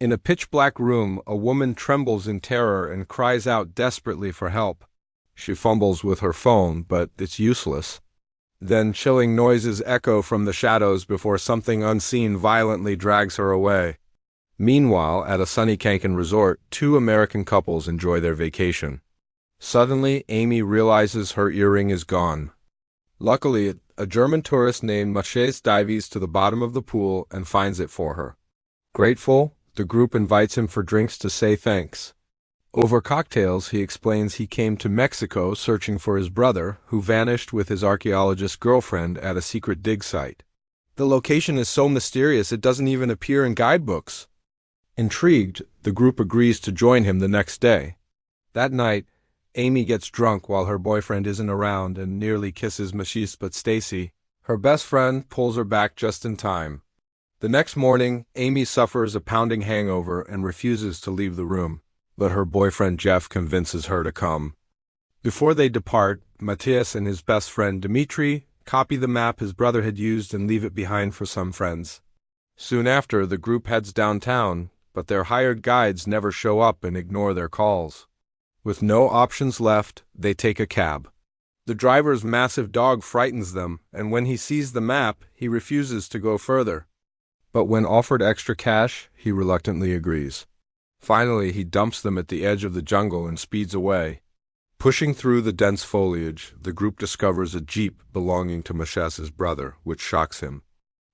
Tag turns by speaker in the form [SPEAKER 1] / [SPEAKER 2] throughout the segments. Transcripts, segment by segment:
[SPEAKER 1] In a pitch-black room, a woman trembles in terror and cries out desperately for help. She fumbles with her phone, but it's useless. Then chilling noises echo from the shadows before something unseen violently drags her away. Meanwhile, at a sunny Cancun resort, two American couples enjoy their vacation. Suddenly, Amy realizes her earring is gone. Luckily, a German tourist named Maciej dives to the bottom of the pool and finds it for her. Grateful, the group invites him for drinks to say thanks. Over cocktails, he explains he came to Mexico searching for his brother, who vanished with his archaeologist girlfriend at a secret dig site. The location is so mysterious it doesn't even appear in guidebooks. Intrigued, the group agrees to join him the next day. That night, Amy gets drunk while her boyfriend isn't around and nearly kisses Maciej, but Stacy, her best friend, pulls her back just in time. The next morning, Amy suffers a pounding hangover and refuses to leave the room, but her boyfriend Jeff convinces her to come. Before they depart, Matthias and his best friend Dmitri copy the map his brother had used and leave it behind for some friends. Soon after, the group heads downtown, but their hired guides never show up and ignore their calls. With no options left, they take a cab. The driver's massive dog frightens them, and when he sees the map, he refuses to go further. But when offered extra cash, he reluctantly agrees. Finally, he dumps them at the edge of the jungle and speeds away. Pushing through the dense foliage, the group discovers a jeep belonging to Maciej's brother, which shocks him.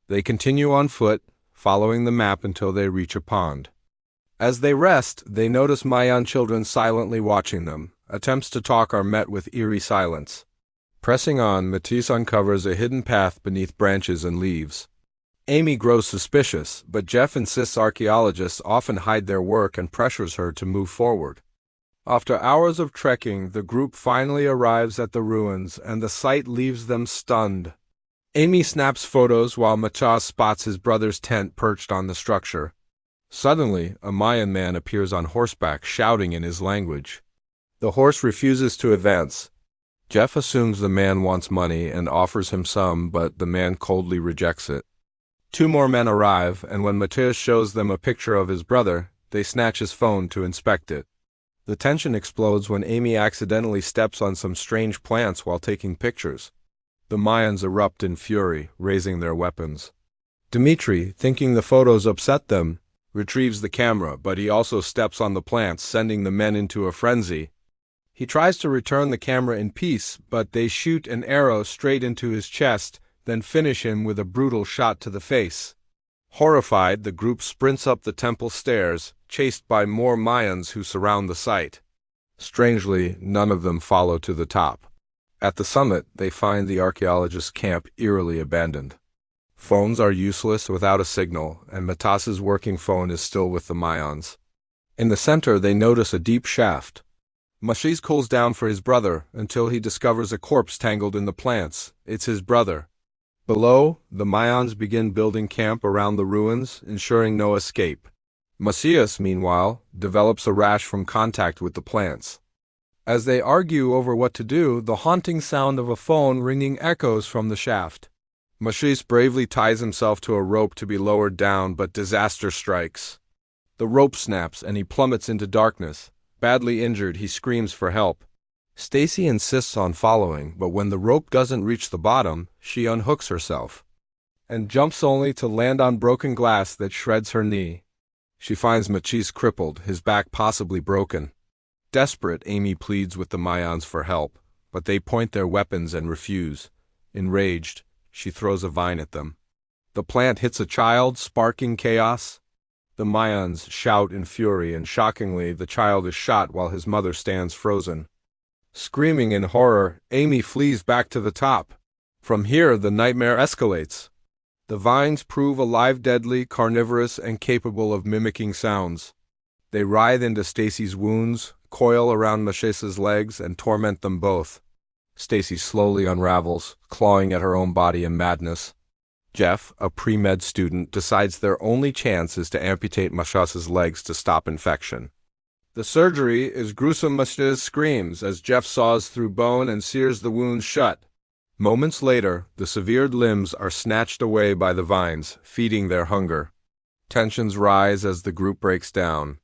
[SPEAKER 1] They continue on foot, following the map until they reach a pond. As they rest, they notice Mayan children silently watching them. Attempts to talk are met with eerie silence. Pressing on, Maciej uncovers a hidden path beneath branches and leaves. Amy grows suspicious, but Jeff insists archaeologists often hide their work and pressures her to move forward. After hours of trekking, the group finally arrives at the ruins, and the sight leaves them stunned. Amy snaps photos while Maciej spots his brother's tent perched on the structure. Suddenly, a Mayan man appears on horseback, shouting in his language. The horse refuses to advance. Jeff assumes the man wants money and offers him some, but the man coldly rejects it. Two more men arrive, and when Matthias shows them a picture of his brother, they snatch his phone to inspect it. The tension explodes when Amy accidentally steps on some strange plants while taking pictures. The Mayans erupt in fury, raising their weapons. Dmitri, thinking the photos upset them, retrieves the camera, but he also steps on the plants, sending the men into a frenzy. He tries to return the camera in peace, but they shoot an arrow straight into his chest, then finish him with a brutal shot to the face. Horrified, the group sprints up the temple stairs, chased by more Mayans who surround the site. Strangely, none of them follow to the top. At the summit, they find the archaeologists' camp eerily abandoned. Phones are useless without a signal, and Matas's working phone is still with the Mayans. In the center, they notice a deep shaft. Maciej calls down for his brother until he discovers a corpse tangled in the plants. It's his brother. Below, the Mayans begin building camp around the ruins, ensuring no escape. Maciej, meanwhile, develops a rash from contact with the plants. As they argue over what to do, the haunting sound of a phone ringing echoes from the shaft. Maciej bravely ties himself to a rope to be lowered down, but disaster strikes. The rope snaps and he plummets into darkness. Badly injured, he screams for help. Stacy insists on following, but when the rope doesn't reach the bottom, she unhooks herself and jumps only to land on broken glass that shreds her knee. She finds Maciej crippled, his back possibly broken. Desperate, Amy pleads with the Mayans for help, but they point their weapons and refuse. Enraged, she throws a vine at them. The plant hits a child, sparking chaos. The Mayans shout in fury, and shockingly, the child is shot while his mother stands frozen. Screaming in horror, Amy flees back to the top. From here, the nightmare escalates. The vines prove alive, deadly, carnivorous, and capable of mimicking sounds. They writhe into Stacy's wounds, coil around Maciej's legs, and torment them both. Stacy slowly unravels, clawing at her own body in madness. Jeff, a pre-med student, decides their only chance is to amputate Maciej's legs to stop infection. The surgery is gruesome. Maciej screams as Jeff saws through bone and sears the wounds shut. Moments later, the severed limbs are snatched away by the vines, feeding their hunger. Tensions rise as the group breaks down.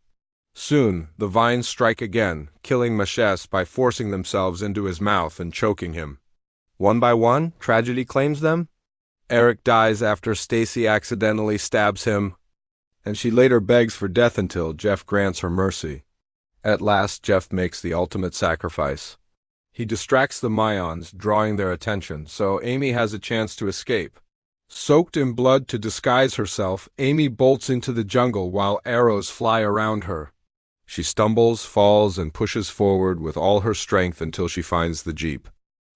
[SPEAKER 1] Soon, the vines strike again, killing Maches by forcing themselves into his mouth and choking him. One by one, tragedy claims them. Eric dies after Stacy accidentally stabs him, and she later begs for death until Jeff grants her mercy. At last, Jeff makes the ultimate sacrifice. He distracts the Mayans, drawing their attention, so Amy has a chance to escape. Soaked in blood to disguise herself, Amy bolts into the jungle while arrows fly around her. She stumbles, falls, and pushes forward with all her strength until she finds the jeep.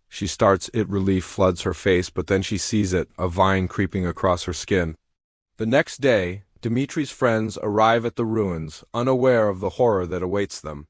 [SPEAKER 1] She starts it, relief floods her face, but then she sees it, a vine creeping across her skin. The next day, Dimitri's friends arrive at the ruins, unaware of the horror that awaits them.